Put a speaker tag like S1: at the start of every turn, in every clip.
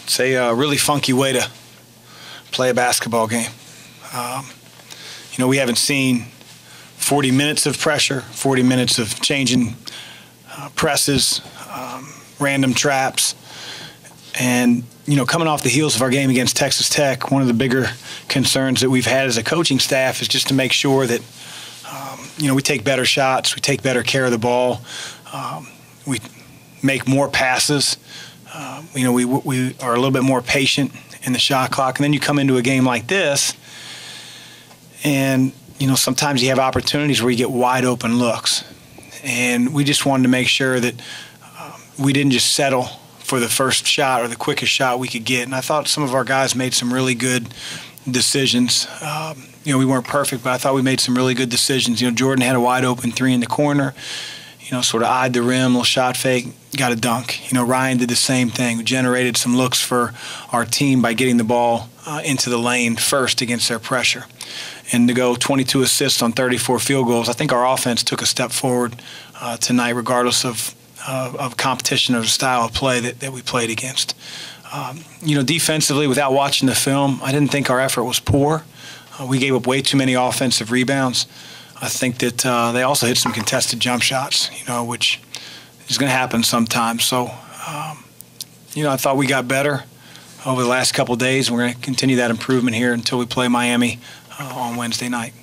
S1: It's a really funky way to play a basketball game. We haven't seen 40 minutes of pressure, 40 minutes of changing presses, random traps. And, coming off the heels of our game against Texas Tech, one of the bigger concerns that we've had as a coaching staff is just to make sure that, we take better shots, we take better care of the ball, we make more passes. We are a little bit more patient in the shot clock. And then you come into a game like this, and, sometimes you have opportunities where you get wide open looks. And we just wanted to make sure that we didn't just settle for the first shot or the quickest shot we could get. And I thought some of our guys made some really good decisions. We weren't perfect, but I thought we made some really good decisions. Jordan had a wide open three in the corner, sort of eyed the rim, little shot fake, got a dunk. Ryan did the same thing. We generated some looks for our team by getting the ball into the lane first against their pressure. And to go 22 assists on 34 field goals, I think our offense took a step forward tonight, regardless of competition or the style of play that we played against. Defensively, without watching the film, I didn't think our effort was poor. We gave up way too many offensive rebounds. I think that they also hit some contested jump shots, which is going to happen sometimes. So, I thought we got better over the last couple of days, and we're going to continue that improvement here until we play Miami on Wednesday night.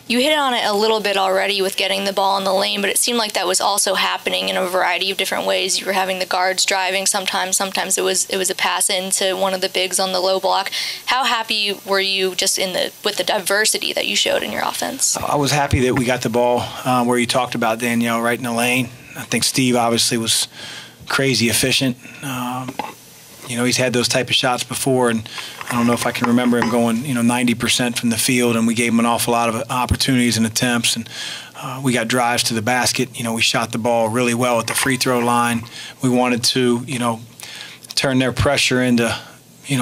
S2: You hit on it a little bit already with getting the ball in the lane, but it seemed like that was also happening in a variety of different ways. You were having the guards driving sometimes it was a pass into one of the bigs on the low block. How happy were you just with the diversity that you showed in your offense?
S1: I was happy that we got the ball where you talked about, Danielle, right in the lane. I think Steve obviously was crazy efficient. He's had those type of shots before, and I don't know if I can remember him going, 90% from the field, and we gave him an awful lot of opportunities and attempts, and we got drives to the basket. We shot the ball really well at the free throw line. We wanted to, turn their pressure into,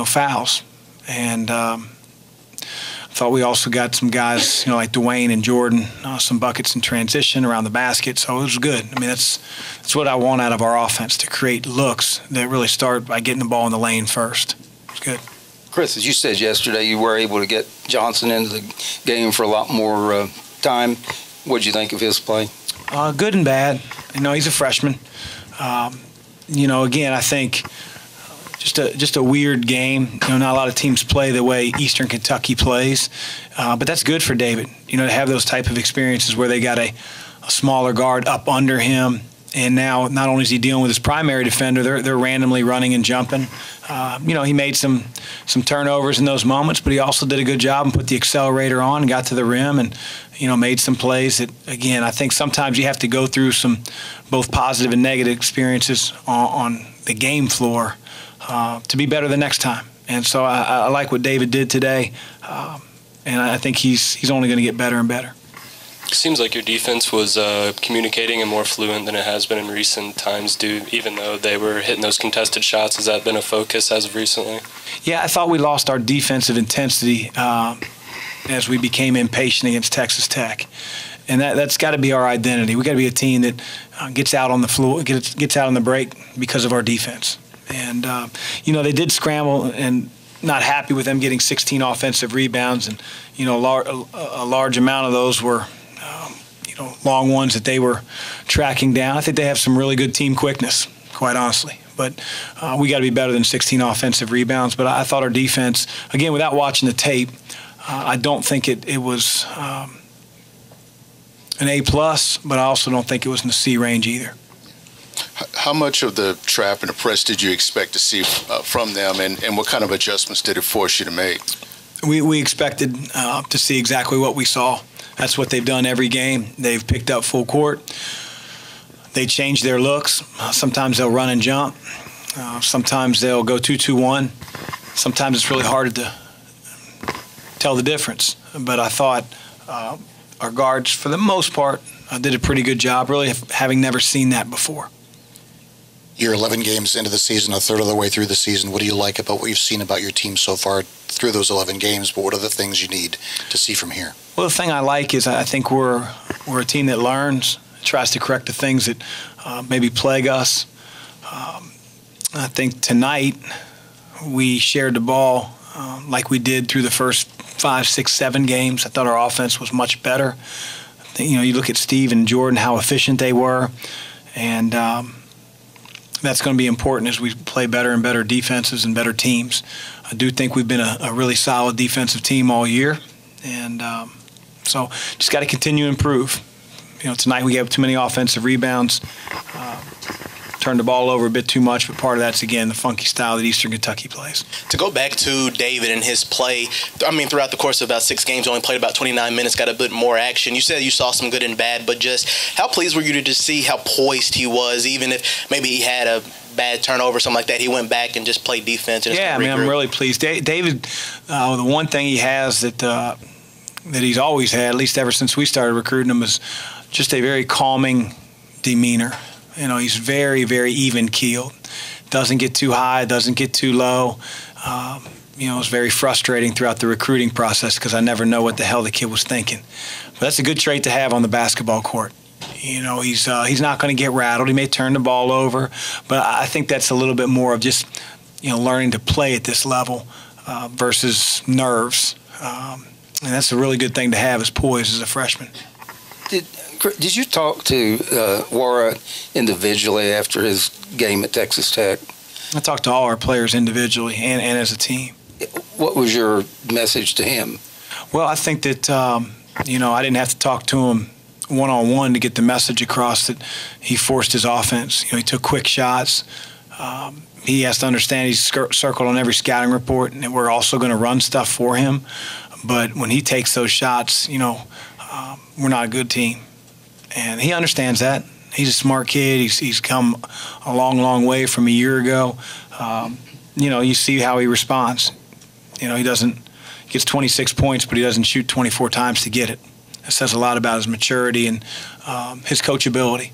S1: fouls, and I thought we also got some guys, like Dwayne and Jordan, some buckets in transition around the basket, so it was good. I mean, that's what I want out of our offense, to create looks that really start by getting the ball in the lane first. It's good.
S3: Chris, as you said yesterday, you were able to get Johnson into the game for a lot more time. What did you think of his play?
S1: Good and bad. He's a freshman. Again, I think just a weird game. Not a lot of teams play the way Eastern Kentucky plays, but that's good for David. To have those type of experiences where they got a smaller guard up under him, and now not only is he dealing with his primary defender, they're randomly running and jumping. He made some turnovers in those moments, but he also did a good job and put the accelerator on and got to the rim and made some plays that, again, I think sometimes you have to go through some both positive and negative experiences on the game floor to be better the next time. And so I like what David did today, and I think he's only going to get better and better.
S4: It seems like your defense was communicating and more fluent than it has been in recent times, even though they were hitting those contested shots. Has that been a focus as of recently? Yeah, I thought we lost our defensive intensity as we became impatient against Texas Tech. And that's got to be our identity. We've got to be a team that gets out on the floor, gets out on the break because of our defense. And, they did scramble, and not happy with them getting 16 offensive rebounds. And, a large amount of those were, long ones that they were tracking down. I think they have some really good team quickness, quite honestly. But we got to be better than 16 offensive rebounds. But I thought our defense, again, without watching the tape, I don't think it was an A+, but I also don't think it was in the C range either.
S5: How much of the trap and the press did you expect to see from them, and what kind of adjustments did it force you to make?
S1: We expected to see exactly what we saw. That's what they've done every game. They've picked up full court. They change their looks. Sometimes they'll run and jump. Sometimes they'll go 2-2-1. Sometimes it's really hard to tell the difference. But I thought our guards, for the most part, did a pretty good job, really having never seen that before.
S6: You're 11 games into the season, a third of the way through the season. What do you like about what you've seen about your team so far through those 11 games, but what are the things you need to see from here? Well,
S1: the thing I like is I think we're a team that learns, tries to correct the things that maybe plague us. I think tonight we shared the ball like we did through the first 5, 6, 7 games. I thought our offense was much better. You look at Steve and Jordan, how efficient they were, and that's going to be important as we play better and better defenses and better teams. I do think we've been a really solid defensive team all year, and so just got to continue to improve. Tonight we gave too many offensive rebounds, turned the ball over a bit too much, but part of that's, again, the funky style that Eastern Kentucky plays.
S7: To go back to David and his play, throughout the course of about 6 games, only played about 29 minutes, got a bit more action. You said you saw some good and bad, but just how pleased were you to just see how poised he was, even if maybe he had a bad turnover, something like that, he went back and just played defense? And
S1: yeah, I'm really pleased. David, the one thing he has that he's always had, at least ever since we started recruiting him, is just a very calming demeanor. He's very, very even-keeled. Doesn't get too high, doesn't get too low. It's very frustrating throughout the recruiting process because I never know what the hell the kid was thinking. But that's a good trait to have on the basketball court. He's not going to get rattled. He may turn the ball over, but I think that's a little bit more of just learning to play at this level versus nerves. And that's a really good thing to have as poise as a freshman.
S3: Did you talk to Wara individually after his game at Texas Tech?
S1: I talked to all our players individually and as a team.
S3: What was your message to him?
S1: Well, I think that, I didn't have to talk to him one-on-one to get the message across that he forced his offense. He took quick shots. He has to understand he's circled on every scouting report, and we're also going to run stuff for him. But when he takes those shots, we're not a good team. And he understands that. He's a smart kid. He's come a long, long way from a year ago. You see how he responds. He gets 26 points, but he doesn't shoot 24 times to get it. That says a lot about his maturity and his coachability.